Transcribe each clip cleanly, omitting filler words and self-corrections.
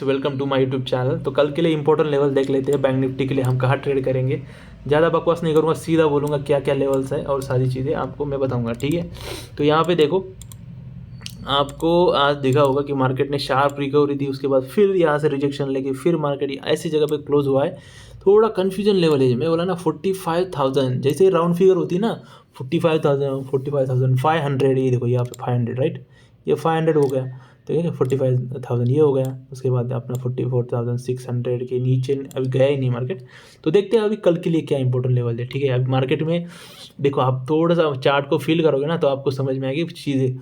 Welcome to my YouTube channel. तो कल के लिए इंपॉर्टेंट लेवल देख लेते हैं। बैंक निफ्टी के लिए हम कहाँ ट्रेड करेंगे। ज़्यादा बकवास नहीं करूँगा, सीधा बोलूँगा क्या क्या लेवल्स है और सारी चीज़ें आपको मैं बताऊँगा, ठीक है। तो यहाँ पे देखो, आपको आज देखा होगा कि मार्केट ने शार्प रिकवरी दी, उसके बाद फिर यहाँ से रिजेक्शन लेके फिर मार्केट ऐसी जगह पे क्लोज हुआ है। थोड़ा कन्फ्यूजन लेवल है। मैं बोला ना 45,000 जैसे राउंड फिगर होती है ना, 45,000 45,500, ये देखो यहाँ पे 500, राइट। ये 500 हो गया, तो ये 45,000 ये हो गया। उसके बाद अपना 44,600 के नीचे अभी गया ही नहीं मार्केट। तो देखते हैं अभी कल के लिए क्या इंपॉर्टेंट लेवल है, ठीक है। अभी मार्केट में देखो, आप थोड़ा सा चार्ट को फील करोगे ना तो आपको समझ में आएगी चीज़ें।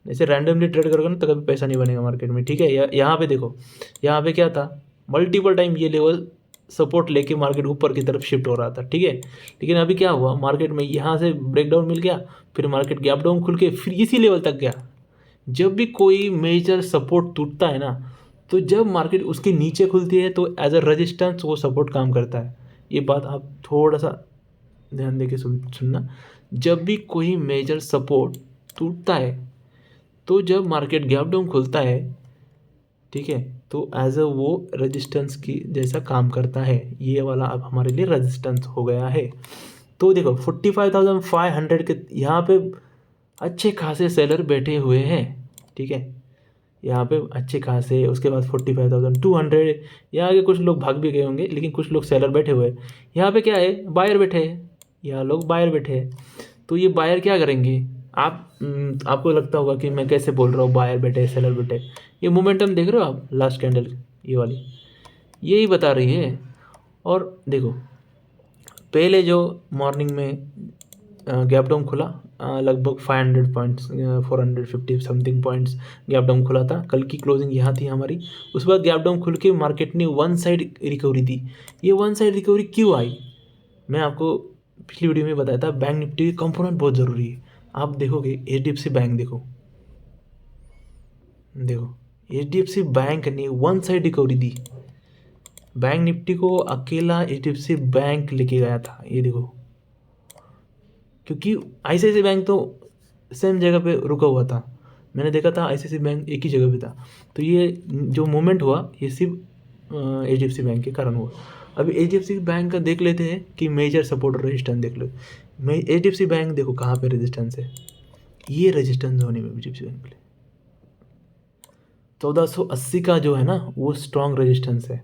जैसे रैंडमली ट्रेड करोगे ना तो कभी पैसा नहीं बनेगा मार्केट में, ठीक है। यहाँ पे देखो, यहाँ पे क्या था, मल्टीपल टाइम ये लेवल सपोर्ट लेके मार्केट ऊपर की तरफ शिफ्ट हो रहा था, ठीक है। लेकिन अभी क्या हुआ, मार्केट में यहाँ से ब्रेकडाउन मिल गया, फिर मार्केट गैप डाउन खुल के फिर इसी लेवल तक गया। जब भी कोई मेजर सपोर्ट टूटता है ना, तो जब मार्केट उसके नीचे खुलती है तो एज अ रेजिस्टेंस वो सपोर्ट काम करता है। ये बात आप थोड़ा सा ध्यान देके सुनना। जब भी कोई मेजर सपोर्ट टूटता है तो जब मार्केट गैप डाउन खुलता है, ठीक है, तो एज अ वो रेजिस्टेंस की जैसा काम करता है। ये वाला अब हमारे लिए रेजिस्टेंस हो गया है। तो देखो 45,500 के यहाँ पे अच्छे खासे सेलर बैठे हुए हैं, ठीक है। यहाँ पे अच्छे खासे, उसके बाद 45,200, यहाँ के कुछ लोग भाग भी गए होंगे लेकिन कुछ लोग सेलर बैठे हुए हैं। यहाँ पे क्या है, बायर बैठे हैं, यहाँ लोग बायर बैठे हैं। तो ये बायर क्या करेंगे, आपको लगता होगा कि मैं कैसे बोल रहा हूँ बायर बैठे सेलर बैठे। ये मोमेंटम देख रहे हो आप, लास्ट कैंडल ये वाली यही बता रही है। और देखो, पहले जो मॉर्निंग में गैप डाउन खुला, लगभग 500 points, 450 something points gap down खुला था। कल की क्लोजिंग यहाँ थी हमारी। उसके बाद गैप डाउन खुल के मार्केट ने वन साइड रिकवरी दी। ये वन साइड रिकवरी क्यों आई, मैं आपको पिछली वीडियो में बताया था। बैंक निफ्टी के कंपोनेंट बहुत ज़रूरी है। आप देखोगे HDFC बैंक, देखो HDFC बैंक ने वन साइड रिकवरी दी। बैंक निफ्टी को अकेला HDFC बैंक लेके गया था, ये देखो। क्योंकि ICICI बैंक तो सेम जगह पे रुका हुआ था। मैंने देखा था ICICI बैंक एक ही जगह पे था। तो ये जो मूवमेंट हुआ ये सिर्फ HDFC बैंक के कारण हुआ। अभी HDFC बैंक का देख लेते हैं कि मेजर सपोर्ट और रेजिस्टेंस देख लो। HDFC बैंक देखो कहाँ पे रेजिस्टेंस है, ये रेजिस्टेंस जोन में HDFC बैंक के लिए 1480 का जो है ना, वो स्ट्रॉन्ग रेजिस्टेंस है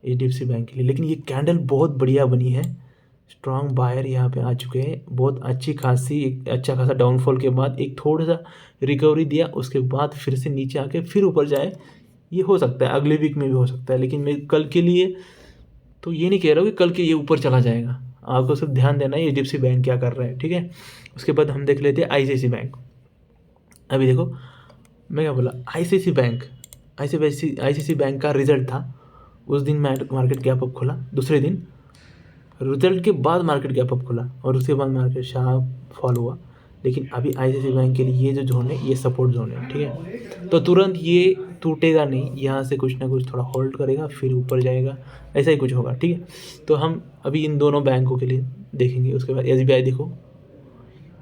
HDFC बैंक के लिए। लेकिन ये कैंडल बहुत बढ़िया बनी है, स्ट्रॉन्ग बायर यहाँ पे आ चुके हैं। बहुत अच्छी खासी, एक अच्छा खासा डाउनफॉल के बाद एक थोड़ा सा रिकवरी दिया, उसके बाद फिर से नीचे आके फिर ऊपर जाए। ये हो सकता है अगले वीक में भी हो सकता है, लेकिन मैं कल के लिए तो ये नहीं कह रहा हूँ कि कल के ये ऊपर चला जाएगा। आपको सिर्फ ध्यान देना है HDFC बैंक क्या कर रहा है, ठीक है। उसके बाद हम देख लेते हैं ICICI बैंक। अभी देखो, मैं क्या बोला, ICICI बैंक का रिजल्ट था। उस दिन मार्केट गैप अप खुला, दूसरे दिन रिजल्ट के बाद मार्केट गैप अप खुला और उसके बाद मार्केट शार्प फॉल हुआ। लेकिन अभी ICICI बैंक के लिए ये जो जोन है ये सपोर्ट जोन है, ठीक है। तो तुरंत ये टूटेगा नहीं, यहाँ से कुछ ना कुछ थोड़ा होल्ड करेगा फिर ऊपर जाएगा, ऐसा ही कुछ होगा, ठीक है। तो हम अभी इन दोनों बैंकों के लिए देखेंगे। उसके बाद SBI देखो,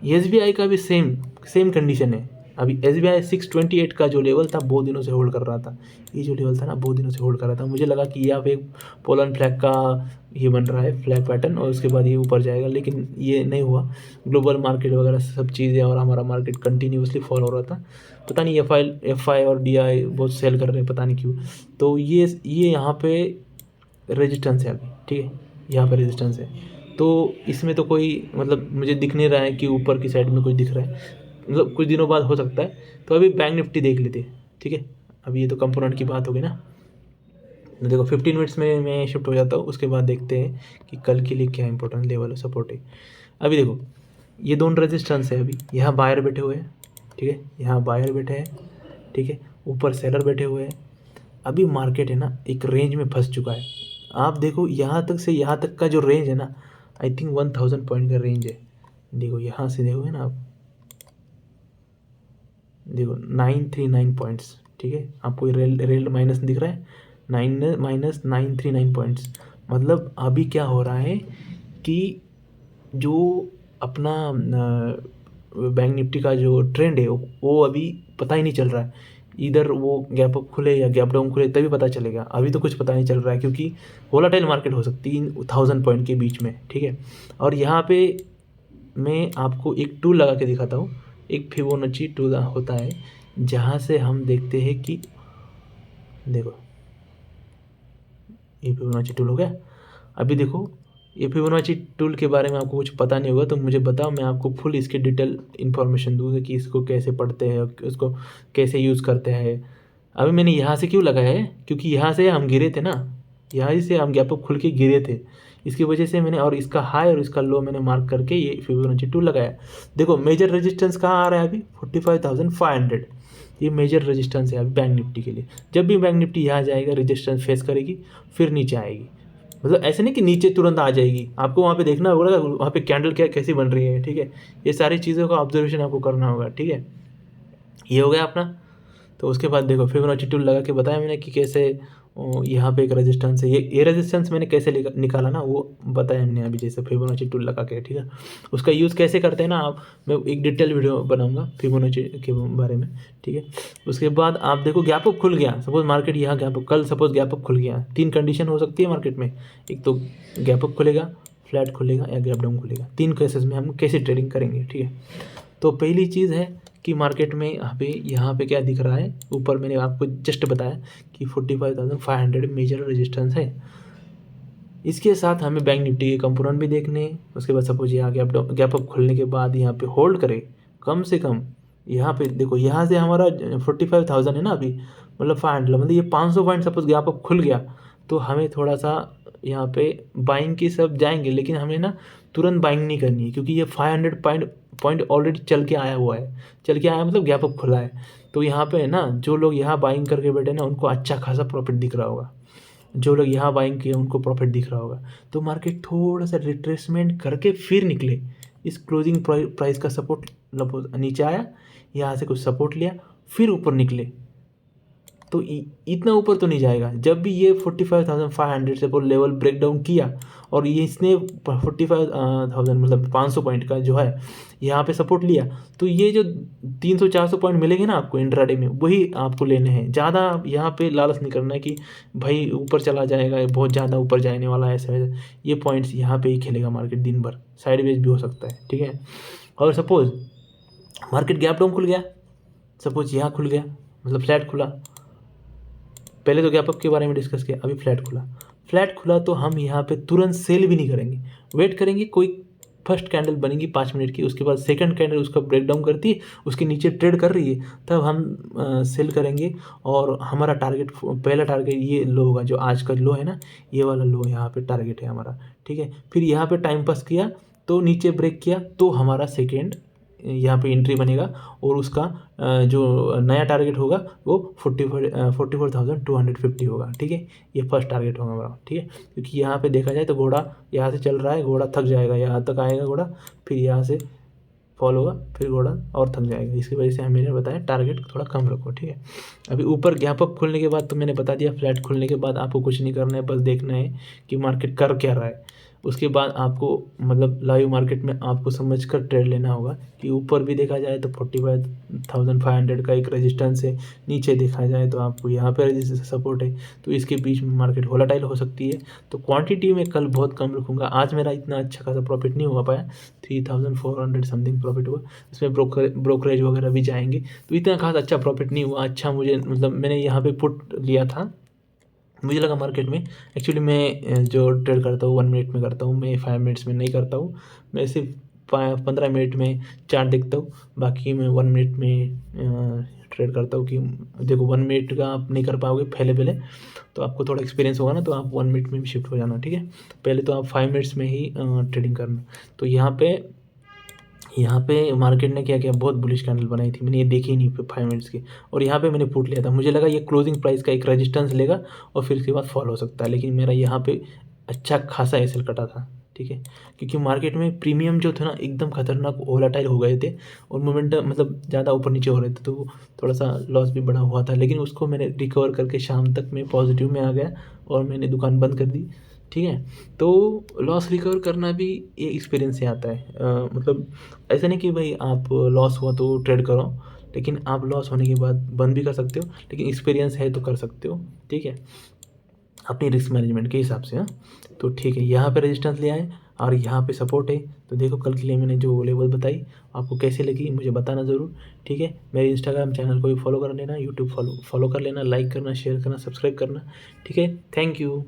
SBI का भी सेम कंडीशन है। अभी SBI 628 का जो लेवल था बहुत दिनों से होल्ड कर रहा था। ये जो लेवल था ना बहुत दिनों से होल्ड कर रहा था। मुझे लगा कि यहाँ पे पोलन फ्लैग का ये बन रहा है, फ्लैग पैटर्न, और उसके बाद ये ऊपर जाएगा, लेकिन ये नहीं हुआ। ग्लोबल मार्केट वगैरह सब चीज़ें और हमारा मार्केट कंटिन्यूसली फॉल हो रहा था। पता नहीं FI और DI बहुत सेल कर रहे हैं, पता नहीं क्यों। तो ये यहाँ पे रेजिस्टेंस है अभी, ठीक है, यहाँ पे रेजिस्टेंस है। तो इसमें तो कोई मतलब मुझे दिख नहीं रहा है कि ऊपर की साइड में कुछ दिख रहा है, मतलब कुछ दिनों बाद हो सकता है। तो अभी बैंक निफ्टी देख लेते हैं, ठीक है। अभी ये तो कंपोनेंट की बात हो गई ना। तो देखो 15 मिनट्स में मैं शिफ्ट हो जाता हूँ, उसके बाद देखते हैं कि कल के लिए क्या इंपॉर्टेंट लेवल सपोर्ट है। अभी देखो, ये दोनों रेजिस्टेंस है। अभी यहाँ बायर बैठे हुए हैं, ठीक है, यहाँ बायर बैठे हैं, ठीक है, ऊपर सेलर बैठे हुए हैं। अभी मार्केट है ना एक रेंज में फंस चुका है। आप देखो यहाँ तक से यहाँ तक का जो रेंज है ना, आई थिंक 1000 पॉइंट का रेंज है। देखो यहाँ से देखोगे ना आप, देखो 939 पॉइंट्स, ठीक है। आपको रेल माइनस दिख रहा है, 939 पॉइंट्स। मतलब अभी क्या हो रहा है कि जो अपना बैंक निफ्टी का जो ट्रेंड है वो अभी पता ही नहीं चल रहा है। इधर वो गैप अप खुले या गैप डाउन खुले तभी पता चलेगा। अभी तो कुछ पता नहीं चल रहा है क्योंकि वोलेटाइल मार्केट हो सकती है 1000 पॉइंट के बीच में, ठीक है। और यहाँ पे मैं आपको एक टूल लगा के दिखाता हूँ। एक फिबोनाची टूल होता है जहाँ से हम देखते हैं कि देखो ये फिबोनाची टूल हो गया। अभी देखो ये फिबोनाची टूल के बारे में आपको कुछ पता नहीं होगा तो मुझे बताओ, मैं आपको फुल इसके डिटेल इन्फॉर्मेशन दूंगा कि इसको कैसे पढ़ते हैं, उसको कैसे यूज़ करते हैं। अभी मैंने यहाँ से क्यों लगाया है, क्योंकि यहाँ से हम गिरे थे ना, यहाँ से हम गैप अप खुल के गिरे थे, इसकी वजह से मैंने और इसका हाई और इसका लो मैंने मार्क करके ये फिबोनाची टूल लगाया। देखो मेजर रेजिस्टेंस कहाँ आ रहा है अभी 45,500, ये मेजर रेजिस्टेंस है अभी बैंक निफ्टी के लिए। जब भी बैंक निफ्टी यहाँ जाएगा रेजिस्टेंस फेस करेगी फिर नीचे आएगी। मतलब ऐसे नहीं कि नीचे तुरंत आ जाएगी, आपको वहाँ पे देखना होगा वहाँ पे कैंडल क्या कैसी बन रही है, ठीक है। ये सारी चीज़ों का ऑब्जर्वेशन आपको करना होगा, ठीक है। ये हो गया अपना। तो उसके बाद देखो फिबोनाची टूल लगा के बताया मैंने कि कैसे यहाँ पे एक रेजिस्टेंस है, ये रेजिस्टेंस मैंने कैसे निकाला ना वो बताया मैंने अभी, जैसे फिबोनाची टूल लगा के, ठीक है। उसका यूज़ कैसे करते हैं ना आप, मैं एक डिटेल वीडियो बनाऊंगा फिबोनाची के बारे में, ठीक है। उसके बाद आप देखो गैप अप खुल गया, सपोज मार्केट यहाँ गैप अप, कल सपोज गैप अप खुल गया, 3 कंडीशन हो सकती है मार्केट में, एक तो गैप अप खुलेगा, फ्लैट खुलेगा या गैप डाउन खुलेगा। 3 केसेस में हम कैसे ट्रेडिंग करेंगे, ठीक है। तो पहली चीज़ है कि मार्केट में अभी यहाँ पे क्या दिख रहा है, ऊपर मैंने आपको जस्ट बताया कि 45,500 मेजर रेजिस्टेंस है। इसके साथ हमें बैंक निफ्टी के कंपोनेंट भी देखने हैं। उसके बाद सपोज यहाँ गैप अप खुलने के बाद यहाँ पे होल्ड करे कम से कम, यहाँ पे देखो यहाँ से हमारा 45,000 है ना अभी, मतलब 500, मतलब ये 500 पॉइंट सपोज गैप अप खुल गया तो हमें थोड़ा सा यहाँ पे बाइंग की सब जाएंगे, लेकिन हमें ना तुरंत बाइंग नहीं करनी है क्योंकि ये 500 पॉइंट ऑलरेडी चल के आया हुआ है, चल के आया मतलब गैप अप खुला है। तो यहाँ पे ना जो लोग यहाँ बाइंग करके बैठे ना उनको अच्छा खासा प्रॉफिट दिख रहा होगा, जो लोग यहाँ बाइंग किए उनको प्रॉफिट दिख रहा होगा। तो मार्केट थोड़ा सा रिट्रेसमेंट करके फिर निकले, इस क्लोजिंग प्राइस का सपोर्ट नीचे आया, यहाँ से कुछ सपोर्ट लिया फिर ऊपर निकले, तो इतना ऊपर तो नहीं जाएगा। जब भी ये 45,500 से वो लेवल ब्रेक डाउन किया और ये इसने 45,000 मतलब 500 पॉइंट का जो है यहाँ पे सपोर्ट लिया, तो ये जो 300-400 पॉइंट मिलेंगे ना आपको इंट्राडे में वही आपको लेने हैं। ज़्यादा यहाँ पे लालच नहीं करना है कि भाई ऊपर चला जाएगा, बहुत ज़्यादा ऊपर जाने वाला है, ऐसे वैसे। ये पॉइंट्स यहाँ पे ही खेलेगा मार्केट दिन भर, साइडवेज भी हो सकता है, ठीक है। और सपोज मार्केट गैप डाउन खुल गया, सपोज यहाँ खुल गया मतलब फ्लैट खुला, पहले तो गैप अप के बारे में डिस्कस किया, अभी फ्लैट खुला तो हम यहाँ पे तुरंत सेल भी नहीं करेंगे, वेट करेंगे कोई फर्स्ट कैंडल बनेगी 5 मिनट की, उसके बाद सेकंड कैंडल उसका ब्रेक डाउन करती है, उसके नीचे ट्रेड कर रही है, तब हम सेल करेंगे। और हमारा टारगेट, पहला टारगेट ये लो होगा, जो आज का लो है ना ये वाला लो यहाँ पे टारगेट है हमारा, ठीक है। फिर यहाँ पे टाइम पास किया तो नीचे ब्रेक किया तो हमारा सेकेंड यहाँ पे एंट्री बनेगा और उसका जो नया टारगेट होगा वो 44,250 होगा, ठीक है। ये फर्स्ट टारगेट होगा हमारा, ठीक है। क्योंकि यहाँ पे देखा जाए तो घोड़ा यहाँ से चल रहा है, घोड़ा थक जाएगा, यहाँ तक आएगा घोड़ा, फिर यहाँ से फॉल होगा, फिर घोड़ा और थक जाएगा। इसकी वजह से मैंने बताया टारगेट थोड़ा कम रखो, ठीक है। अभी ऊपर गैप अप खुलने के बाद तो मैंने बता दिया, फ्लैट खुलने के बाद आपको कुछ नहीं करना है, बस देखना है कि मार्केट कर क्या रहा है। उसके बाद आपको मतलब लाइव मार्केट में आपको समझ कर ट्रेड लेना होगा कि ऊपर भी देखा जाए तो 45,500 का एक रेजिस्टेंस है, नीचे देखा जाए तो आपको यहाँ पे रेजिस्टेंस सपोर्ट है, तो इसके बीच में मार्केट वोलेटाइल हो सकती है। तो क्वांटिटी में कल बहुत कम रखूँगा, आज मेरा इतना अच्छा खासा प्रॉफिट नहीं हो पाया, 3,400 समथिंग प्रॉफिट हुआ, इसमें ब्रोकरेज वगैरह भी जाएंगे, तो इतना खास अच्छा प्रॉफिट नहीं हुआ। अच्छा मुझे मतलब मैंने यहाँ पे पुट लिया था, मुझे लगा मार्केट में, एक्चुअली मैं जो ट्रेड करता हूँ 1 मिनट में करता हूँ, मैं 5 मिनट्स में नहीं करता हूँ, मैं सिर्फ 15 मिनट में चार्ट देखता हूँ, बाकी मैं 1 मिनट में ट्रेड करता हूँ। कि देखो 1 मिनट का आप नहीं कर पाओगे पहले तो आपको थोड़ा एक्सपीरियंस होगा ना, तो आप 1 मिनट में भी शिफ्ट हो जाना, ठीक है। पहले तो आप 5 मिनट्स में ही ट्रेडिंग करना। तो यहाँ पे मार्केट ने क्या किया, बहुत बुलिश कैंडल बनाई थी, मैंने ये देखी नहीं 5 मिनट्स की, और यहाँ पे मैंने पुट लिया था, मुझे लगा ये क्लोजिंग प्राइस का एक रेजिस्टेंस लेगा और फिर उसके बाद फॉल हो सकता है, लेकिन मेरा यहाँ पे अच्छा खासा एसएल कटा था, ठीक है। क्योंकि मार्केट में प्रीमियम जो थे ना एकदम खतरनाक वोलेटाइल हो गए थे और मोमेंटम मतलब ज़्यादा ऊपर नीचे हो रहे थे, तो थोड़ा सा लॉस भी बड़ा हुआ था, लेकिन उसको मैंने रिकवर करके शाम तक मैं पॉजिटिव में आ गया और मैंने दुकान बंद कर दी, ठीक है। तो लॉस रिकवर करना भी ये एक्सपीरियंस से आता है, मतलब ऐसा नहीं कि भाई आप लॉस हुआ तो ट्रेड करो, लेकिन आप लॉस होने के बाद बंद भी कर सकते हो, लेकिन एक्सपीरियंस है तो कर सकते हो, ठीक है, अपनी रिस्क मैनेजमेंट के हिसाब से। हाँ, तो ठीक है, यहाँ पे रेजिस्टेंस ले आए और यहाँ पे सपोर्ट है। तो देखो कल के लिए मैंने जो लेवल बताई आपको कैसे लगी मुझे बताना ज़रूर, ठीक है। मेरे इंस्टाग्राम चैनल को भी फॉलो कर लेना, यूट्यूब फॉलो कर लेना, लाइक करना, शेयर करना, सब्सक्राइब करना, ठीक है। Thank you.